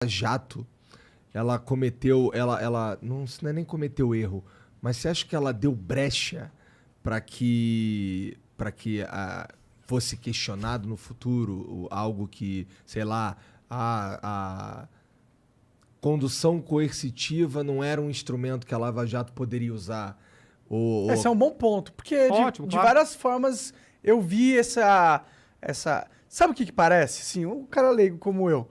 Jato, ela cometeu, ela não é nem cometeu erro, mas você acha que ela deu brecha para que fosse questionado no futuro algo que, sei lá, a condução coercitiva não era um instrumento que a Lava Jato poderia usar? Esse é um bom ponto, porque de várias formas eu vi essa... Sabe o que parece? Sim, um cara leigo como eu.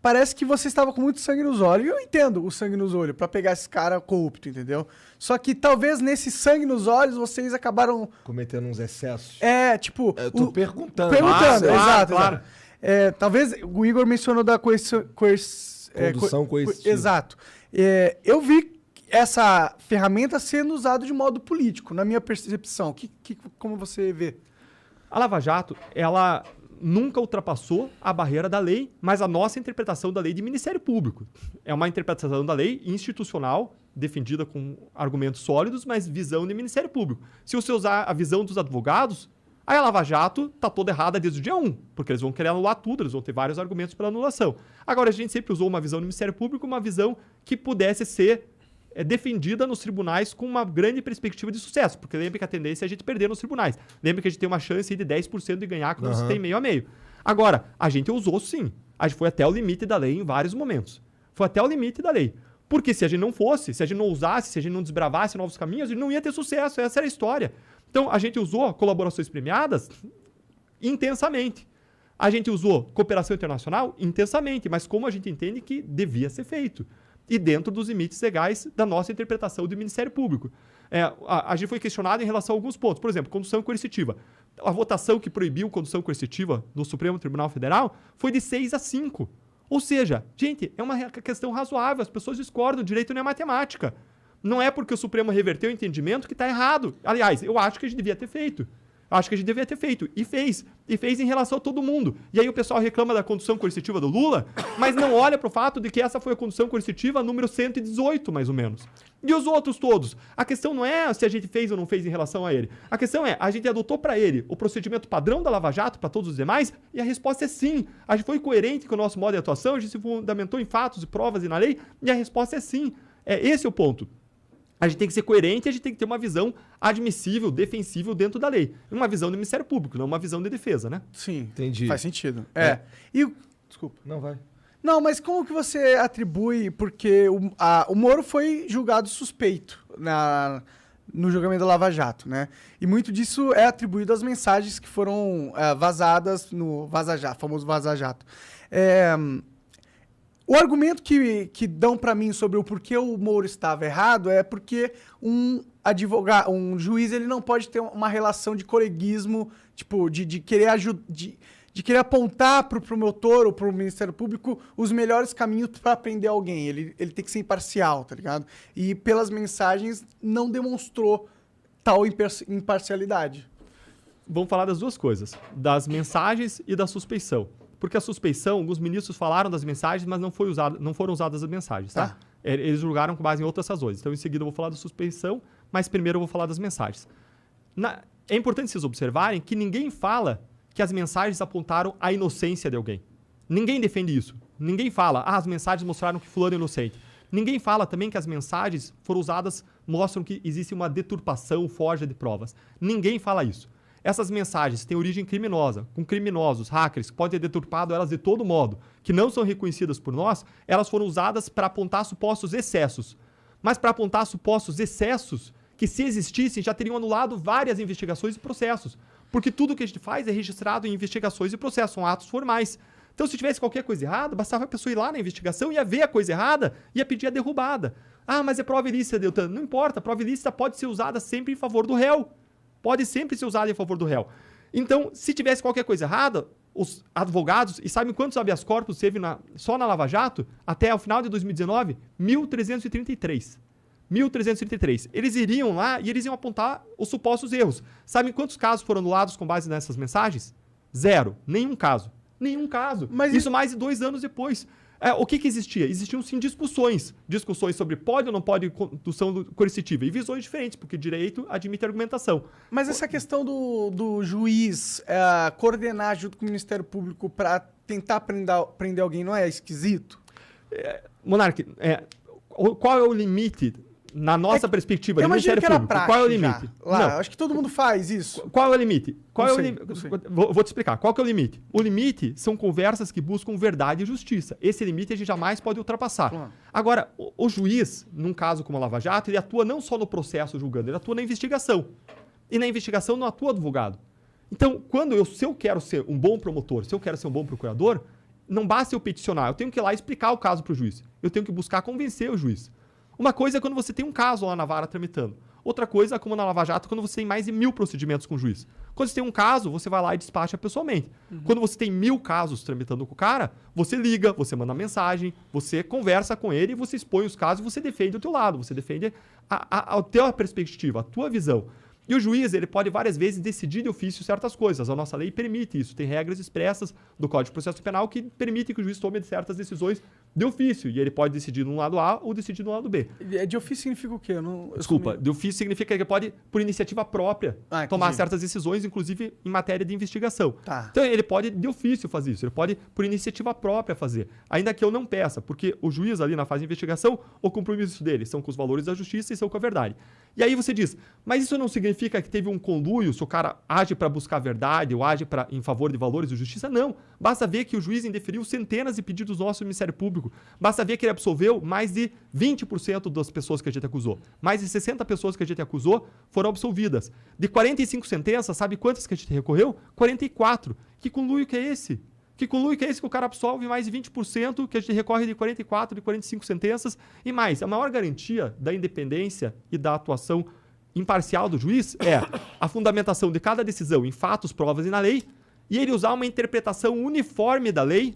Parece que você estava com muito sangue nos olhos. E eu entendo o sangue nos olhos pra pegar esse cara corrupto, entendeu? Só que talvez nesse sangue nos olhos vocês acabaram... cometendo uns excessos? Tipo... Eu tô perguntando. Exato. Talvez o Igor mencionou da condução coercitiva. Exato. Eu vi essa ferramenta sendo usada de modo político, na minha percepção. Como você vê? A Lava Jato, ela nunca ultrapassou a barreira da lei, mas a nossa interpretação da lei de Ministério Público. É uma interpretação da lei institucional, defendida com argumentos sólidos, mas visão de Ministério Público. Se você usar a visão dos advogados, aí a Lava Jato está toda errada desde o dia 1, porque eles vão querer anular tudo, eles vão ter vários argumentos para anulação. Agora, a gente sempre usou uma visão do Ministério Público, uma visão que pudesse ser defendida nos tribunais com uma grande perspectiva de sucesso, porque lembra que a tendência é a gente perder nos tribunais. Lembra que a gente tem uma chance de 10% de ganhar quando você tem meio a meio. Agora, a gente usou sim. A gente foi até o limite da lei em vários momentos. Foi até o limite da lei. Porque se a gente não fosse, se a gente não usasse, se a gente não desbravasse novos caminhos, a gente não ia ter sucesso. Essa era a história. Então, a gente usou colaborações premiadas intensamente. A gente usou cooperação internacional intensamente, mas como a gente entende que devia ser feito. E dentro dos limites legais da nossa interpretação do Ministério Público. A gente foi questionado em relação a alguns pontos. Por exemplo, condução coercitiva. A votação que proibiu condução coercitiva no Supremo Tribunal Federal foi de 6-5. Ou seja, gente, é uma questão razoável. As pessoas discordam. O direito não é matemática. Não é porque o Supremo reverteu o entendimento que está errado. Aliás, eu acho que a gente devia ter feito. Acho que a gente devia ter feito. E fez. E fez em relação a todo mundo. E aí o pessoal reclama da condução coercitiva do Lula, mas não olha para o fato de que essa foi a condução coercitiva número 118, mais ou menos. E os outros todos? A questão não é se a gente fez ou não fez em relação a ele. A questão é, a gente adotou para ele o procedimento padrão da Lava Jato para todos os demais? E a resposta é sim. A gente foi coerente com o nosso modo de atuação, a gente se fundamentou em fatos e provas e na lei? E a resposta é sim. Esse é o ponto. A gente tem que ser coerente, a gente tem que ter uma visão admissível, defensível dentro da lei. Uma visão do Ministério Público, não uma visão de defesa, né? Sim, entendi. Faz sentido. Desculpa. Não, vai. Não, mas como que você atribui, porque o Moro foi julgado suspeito no julgamento da Lava Jato, né? E muito disso é atribuído às mensagens que foram vazadas no Vaza Jato, famoso Vaza Jato. O argumento que dão para mim sobre o porquê o Moro estava errado é porque um juiz, ele não pode ter uma relação de coleguismo, tipo, de querer de querer apontar para o promotor ou para o Ministério Público os melhores caminhos para prender alguém. Ele tem que ser imparcial, tá ligado? E pelas mensagens não demonstrou tal imparcialidade. Vamos falar das duas coisas, das mensagens e da suspeição. Porque a suspeição, alguns ministros falaram das mensagens, mas não foram usadas as mensagens, tá? Eles julgaram com base em outras razões. Então, em seguida, eu vou falar da suspeição, mas primeiro eu vou falar das mensagens. É importante vocês observarem que ninguém fala que as mensagens apontaram a inocência de alguém. Ninguém defende isso. Ninguém fala, as mensagens mostraram que fulano é inocente. Ninguém fala também que as mensagens foram usadas, mostram que existe uma deturpação, forja de provas. Ninguém fala isso. Essas mensagens têm origem criminosa, com criminosos, hackers, que podem ter deturpado elas de todo modo, que não são reconhecidas por nós, elas foram usadas para apontar supostos excessos. Mas para apontar supostos excessos, que se existissem, já teriam anulado várias investigações e processos. Porque tudo que a gente faz é registrado em investigações e processos, são atos formais. Então, se tivesse qualquer coisa errada, bastava a pessoa ir lá na investigação, ia ver a coisa errada, ia pedir a derrubada. Mas é prova ilícita, Deltan. Não importa, a prova ilícita pode ser usada sempre em favor do réu. Pode sempre ser usada em favor do réu. Então, se tivesse qualquer coisa errada, os advogados, e sabem quantos habeas corpus teve só na Lava Jato? Até o final de 2019? 1.333. 1.333. Eles iriam lá e eles iam apontar os supostos erros. Sabem quantos casos foram anulados com base nessas mensagens? 0. Nenhum caso. Nenhum caso. Mas isso mais de 2 anos depois. O que existia? Existiam sim discussões. Discussões sobre pode ou não pode condução coercitiva. E visões diferentes, porque direito admite argumentação. Mas essa questão do juiz coordenar junto com o Ministério Público para tentar prender alguém não é esquisito? Monark, qual é o limite, na nossa perspectiva, do Ministério Público? Qual é o limite? Lá, acho que todo mundo faz isso. Qual é o limite? Não sei. Vou te explicar. Qual que é o limite? O limite são conversas que buscam verdade e justiça. Esse limite a gente jamais pode ultrapassar. Claro. Agora, o juiz, num caso como a Lava Jato, ele atua não só no processo julgando, ele atua na investigação. E na investigação não atua advogado. Então, se eu quero ser um bom promotor, se eu quero ser um bom procurador, não basta eu peticionar, eu tenho que ir lá explicar o caso para o juiz. Eu tenho que buscar convencer o juiz. Uma coisa é quando você tem um caso lá na vara tramitando. Outra coisa é, como na Lava Jato, quando você tem mais de 1000 procedimentos com o juiz. Quando você tem um caso, você vai lá e despacha pessoalmente. Quando você tem 1000 casos tramitando com o cara, você liga, você manda mensagem, você conversa com ele, você expõe os casos e você defende o teu lado, você defende a tua perspectiva, a tua visão. E o juiz, ele pode várias vezes decidir de ofício certas coisas. A nossa lei permite isso. Tem regras expressas do Código de Processo Penal que permitem que o juiz tome certas decisões de ofício. E ele pode decidir no lado A ou decidir no lado B. De ofício significa o quê? Desculpa, de ofício significa que ele pode, por iniciativa própria, tomar certas decisões, inclusive em matéria de investigação. Tá. Então, ele pode, de ofício, fazer isso. Ele pode, por iniciativa própria, fazer. Ainda que eu não peça, porque o juiz ali na fase de investigação, o compromisso dele são com os valores da justiça e são com a verdade. E aí você diz, mas isso não significa que teve um conluio, se o cara age para buscar a verdade ou age em favor de valores de justiça? Não. Basta ver que o juiz indeferiu centenas de pedidos nossos do Ministério Público. Basta ver que ele absolveu mais de 20% das pessoas que a gente acusou. Mais de 60 pessoas que a gente acusou foram absolvidas. De 45 sentenças, sabe quantas que a gente recorreu? 44. Que conluio que é esse? Que conluio que é esse que o cara absolve mais de 20%, que a gente recorre de 44, de 45 sentenças e mais? A maior garantia da independência e da atuação imparcial do juiz é a fundamentação de cada decisão em fatos, provas e na lei, e ele usar uma interpretação uniforme da lei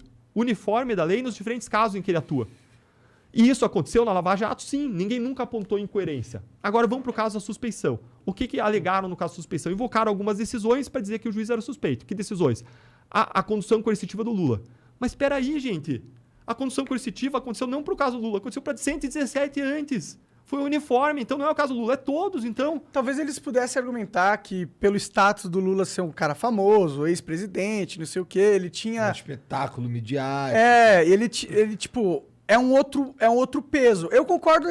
nos diferentes casos em que ele atua. E isso aconteceu na Lava Jato? Sim, ninguém nunca apontou incoerência. Agora vamos para o caso da suspeição. O que alegaram no caso da suspeição? Invocaram algumas decisões para dizer que o juiz era suspeito. Que decisões? A condução coercitiva do Lula. Mas espera aí, gente. A condução coercitiva aconteceu não para o caso Lula, aconteceu para 117 antes. Foi uniforme, então não é o caso Lula, é todos, então. Talvez eles pudessem argumentar que, pelo status do Lula ser um cara famoso, ex-presidente, não sei o quê, ele tinha... Um espetáculo midiático. Ele tipo... É um outro peso. Eu concordo,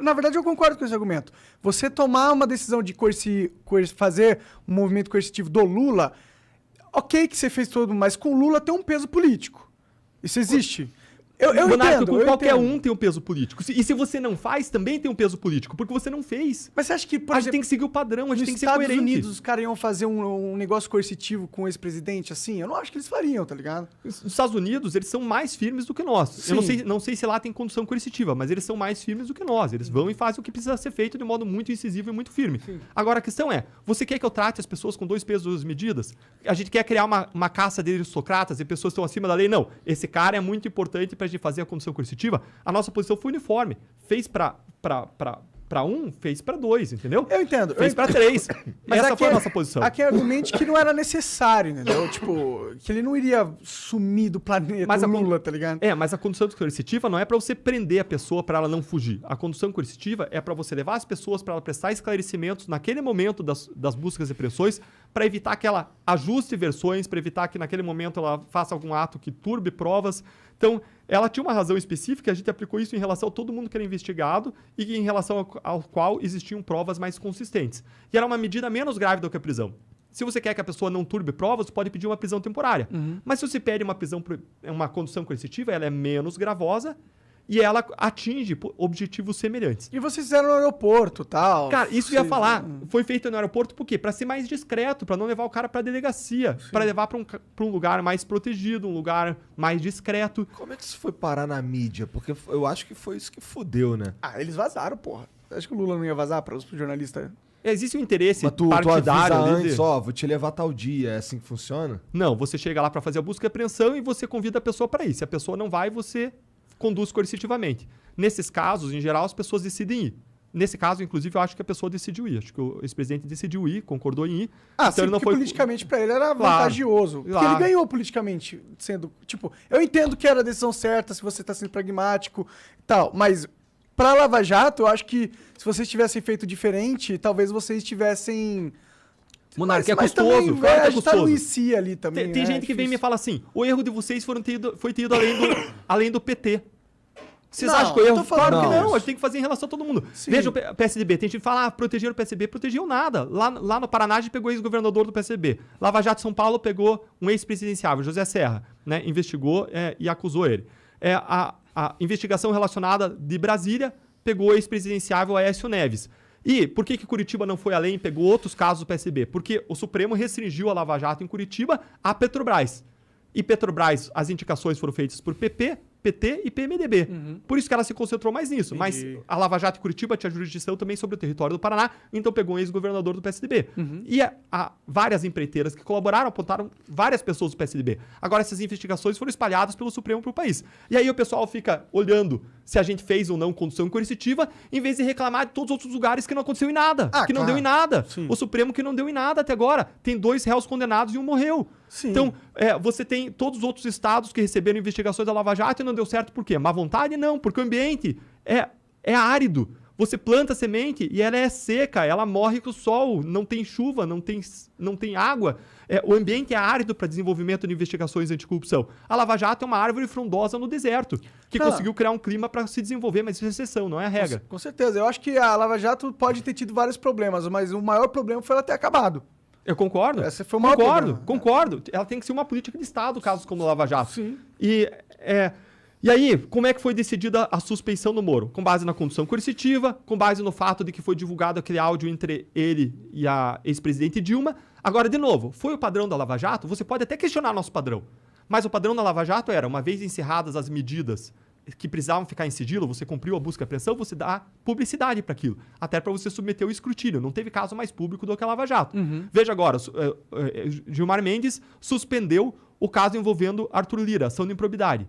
na verdade eu concordo com esse argumento. Você tomar uma decisão de fazer um movimento coercitivo do Lula, ok que você fez tudo, mas com o Lula tem um peso político. Isso existe. Eu entendo. Com qualquer um tem um peso político. E se você não faz, também tem um peso político, porque você não fez. Mas você acha que, a gente tem que seguir o padrão, a gente tem que ser coerente. Nos Estados Unidos, os caras iam fazer um negócio coercitivo com esse presidente assim? Eu não acho que eles fariam, tá ligado? Os Estados Unidos, eles são mais firmes do que nós. Sim. Eu não sei se lá tem condução coercitiva, mas eles são mais firmes do que nós. Eles vão e fazem o que precisa ser feito de modo muito incisivo e muito firme. Sim. Agora, a questão é, você quer que eu trate as pessoas com 2 pesos e 2 medidas? A gente quer criar uma caça de aristocratas e pessoas que estão acima da lei? Não. Esse cara é muito importante pra gente fazer a condução coercitiva. A nossa posição foi uniforme. Fez para 1, fez para 2, entendeu? Eu entendo. Fez para 3. Mas essa foi a nossa posição. Aqui é argumente que não era necessário, entendeu? Tipo, que ele não iria sumir do planeta, mas Lula, tá ligado? Mas a condução coercitiva não é para você prender a pessoa para ela não fugir. A condução coercitiva é para você levar as pessoas para ela prestar esclarecimentos naquele momento das buscas e pressões, para evitar que ela ajuste versões, para evitar que naquele momento ela faça algum ato que turbe provas. Então, ela tinha uma razão específica, a gente aplicou isso em relação a todo mundo que era investigado e em relação ao qual existiam provas mais consistentes. E era uma medida menos grave do que a prisão. Se você quer que a pessoa não turbe provas, você pode pedir uma prisão temporária. Mas se você pede uma condução coercitiva, ela é menos gravosa e ela atinge objetivos semelhantes. E vocês fizeram no aeroporto e tal. Cara, isso eu ia falar. Foi feito no aeroporto por quê? Pra ser mais discreto, pra não levar o cara pra delegacia. Pra levar pra um lugar mais protegido, um lugar mais discreto. Como é que isso foi parar na mídia? Porque eu acho que foi isso que fudeu, né? Eles vazaram, porra. Acho que o Lula não ia vazar para os jornalistas. Existe um interesse partidário. Tu avisa antes, vou te levar tal dia. É assim que funciona? Não, você chega lá pra fazer a busca e apreensão e você convida a pessoa pra ir. Se a pessoa não vai, você conduz coercitivamente. Nesses casos, em geral, as pessoas decidem ir. Nesse caso, inclusive, eu acho que a pessoa decidiu ir. Acho que o ex-presidente decidiu ir, concordou em ir. Então sim, ele não foi... politicamente para ele era vantajoso. Porque ele ganhou politicamente, sendo... Tipo, eu entendo que era a decisão certa, se você está sendo pragmático e tal, mas para Lava Jato, eu acho que se vocês tivessem feito diferente, talvez vocês tivessem... Monarca, é custoso. Também, a gente tá no IC ali também. Tem gente que vem e me fala assim, o erro de vocês foi ter ido além do PT. Vocês acham que eu erro? tô falando Claro que não. não, a gente tem que fazer em relação a todo mundo. Sim. Veja o PSDB, tem gente que fala, protegeram o PSDB, protegiam nada. Lá no Paraná, a gente pegou o ex-governador do PSDB. Lava Jato São Paulo pegou um ex-presidenciável, José Serra, né? Investigou e acusou ele. A investigação relacionada de Brasília pegou o ex-presidenciável Aécio Neves. E por que Curitiba não foi além e pegou outros casos do PSDB? Porque o Supremo restringiu a Lava Jato em Curitiba a Petrobras. E Petrobras, as indicações foram feitas por PP, PT e PMDB. Por isso que ela se concentrou mais nisso. Entendi. Mas a Lava Jato em Curitiba tinha jurisdição também sobre o território do Paraná, então pegou um ex-governador do PSDB. E há várias empreiteiras que colaboraram, apontaram várias pessoas do PSDB. Agora, essas investigações foram espalhadas pelo Supremo para o país. E aí o pessoal fica olhando se a gente fez ou não condução coercitiva, em vez de reclamar de todos os outros lugares que não aconteceu em nada. Ah, que não claro. deu em nada. Sim. O Supremo que não deu em nada até agora. Tem 2 réus condenados e um morreu. Sim. Então, você tem todos os outros estados que receberam investigações da Lava Jato e não deu certo por quê? Má vontade? Não, porque o ambiente é árido. Você planta a semente e ela é seca, ela morre com o sol, não tem chuva, não tem água. O ambiente é árido para desenvolvimento de investigações anticorrupção. A Lava Jato é uma árvore frondosa no deserto, que conseguiu criar um clima para se desenvolver, mas isso é exceção, não é a regra. Com certeza. Eu acho que a Lava Jato pode ter tido vários problemas, mas o maior problema foi ela ter acabado. Eu concordo. Esse foi o maior problema. Concordo. Ela tem que ser uma política de Estado, casos como a Lava Jato. Sim. E aí, como é que foi decidida a suspeição do Moro? Com base na condução coercitiva, com base no fato de que foi divulgado aquele áudio entre ele e a ex-presidente Dilma. Agora, de novo, foi o padrão da Lava Jato? Você pode até questionar nosso padrão. Mas o padrão da Lava Jato era, uma vez encerradas as medidas que precisavam ficar em sigilo, você cumpriu a busca e apreensão, você dá publicidade para aquilo. Até para você submeter o escrutínio. Não teve caso mais público do que a Lava Jato. Veja agora, Gilmar Mendes suspendeu o caso envolvendo Arthur Lira, ação de improbidade.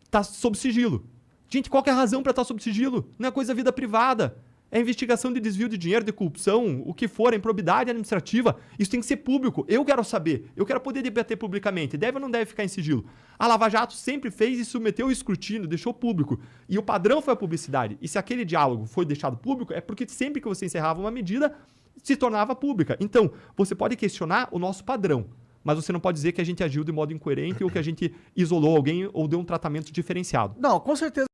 Está sob sigilo. Gente, qual que é a razão para estar sob sigilo? Não é coisa da vida privada. É investigação de desvio de dinheiro, de corrupção, o que for, é improbidade administrativa. Isso tem que ser público. Eu quero saber. Eu quero poder debater publicamente. Deve ou não deve ficar em sigilo? A Lava Jato sempre fez e submeteu o escrutínio, deixou público. E o padrão foi a publicidade. E se aquele diálogo foi deixado público, é porque sempre que você encerrava uma medida, se tornava pública. Então, você pode questionar o nosso padrão. Mas você não pode dizer que a gente agiu de modo incoerente ou que a gente isolou alguém ou deu um tratamento diferenciado. Não, com certeza.